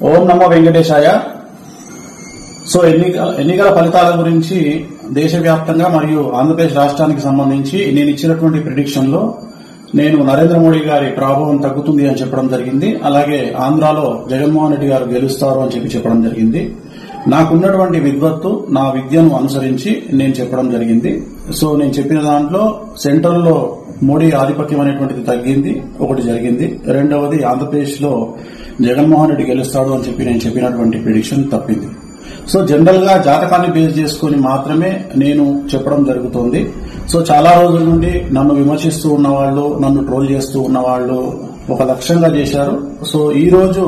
ఓం నమో వెంకటేశాయ. So ఎన్నికల ఫలితాల గురించి దేశవ్యాప్తంగా మరియు ఆంధ్రప్రదేశ్ రాష్ట్రానికి సంబంధించి నేను ఇచ్చినటువంటి ప్రిడిక్షన్ లో నేను నరేంద్ర మోడీ గారి ప్రభావం తగ్గుతుంది అని చెప్పడం జరిగింది. అలాగే ఆంధ్రాలో జగన్మోహన్ రెడ్డి గారు గెలుస్తారు అని చెప్పడం జరిగింది. నాకున్నటువంటి విద్వత్తు, నా విద్యను అనుసరించి నేను చెప్పడం జరిగింది. సో నేను చెప్పిన దాంట్లో సెంట్రల్ లో మోడీ ఆధిపత్యం అనేటువంటిది తగ్గింది, ఒకటి జరిగింది. రెండవది ఆంధ్రప్రదేశ్ లో జగన్మోహన్ రెడ్డి గెలుస్తాడు అని నేను చెప్పినటువంటి ప్రిడిక్షన్ తప్పింది. సో జనరల్ గా జాతకాన్ని బేస్ చేసుకుని మాత్రమే నేను చెప్పడం జరుగుతోంది. సో చాలా రోజుల నుండి నన్ను విమర్శిస్తూ ఉన్నవాళ్లు, నన్ను ట్రోల్ చేస్తూ ఉన్నవాళ్లు ఒక లక్ష్యంగా చేశారు. సో ఈ రోజు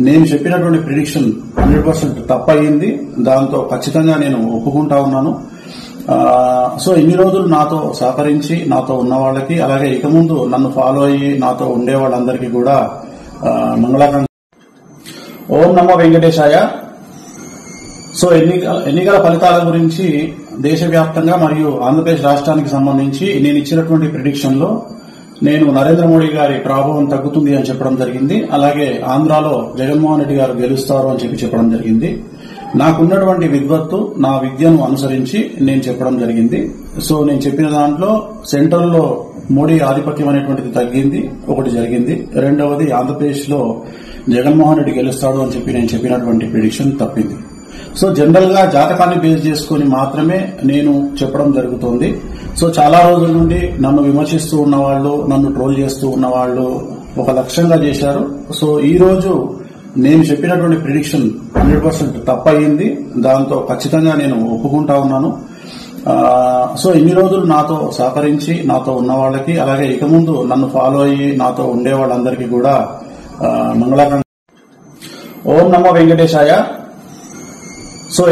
నేను చెప్పినటువంటి ప్రిడిక్షన్ 100% తప్పయింది. దాంతో ఖచ్చితంగా నేను ఒప్పుకుంటా ఉన్నాను. సో ఇన్ని రోజులు నాతో సహకరించి నాతో ఉన్న వాళ్ళకి, అలాగే ఇక ముందు నన్ను ఫాలో అయ్యి నాతో ఉండే వాళ్ళందరికీ కూడా మంగళాకాంక్ష. ఓం నమో వెంకటేశాయ. సో ఎన్నికల ఫలితాల గురించి దేశవ్యాప్తంగా మరియు ఆంధ్రప్రదేశ్ రాష్ట్రానికి సంబంధించి నేను ఇచ్చినటువంటి ప్రిడిక్షన్ లో నేను నరేంద్ర మోడీ గారి ప్రభావం తగ్గుతుంది అని చెప్పడం జరిగింది. అలాగే ఆంధ్రాలో జగన్మోహన్ రెడ్డి గారు గెలుస్తారు అని చెప్పడం జరిగింది. నాకున్నటువంటి విద్వత్తు, నా విద్యను అనుసరించి నేను చెప్పడం జరిగింది. సో నేను చెప్పిన దాంట్లో సెంట్రల్ లో మోడీ ఆధిపత్యం అనేటువంటిది తగ్గింది, ఒకటి జరిగింది. రెండవది ఆంధ్రప్రదేశ్ లో జగన్మోహన్ రెడ్డి గెలుస్తాడు అని నేను చెప్పినటువంటి ప్రిడిక్షన్ తప్పింది. సో జనరల్ గా జాతకాన్ని బేస్ చేసుకుని మాత్రమే నేను చెప్పడం జరుగుతోంది. సో చాలా రోజుల నుండి నన్ను విమర్శిస్తూ ఉన్నవాళ్లు, నన్ను ట్రోల్ చేస్తూ ఉన్నవాళ్లు ఒక లక్ష్యంగా చేశారు. సో ఈ రోజు నేను చెప్పినటువంటి ప్రిడిక్షన్ 100% తప్పయింది. దాంతో ఖచ్చితంగా నేను ఒప్పుకుంటా ఉన్నాను. సో ఇన్ని రోజులు నాతో సహకరించి నాతో ఉన్న వాళ్ళకి, అలాగే ఇక ముందు నన్ను ఫాలో అయ్యి నాతో ఉండే వాళ్ళందరికీ కూడా మంగళాకాంక్ష. ఓం నమో వెంకటేశాయ.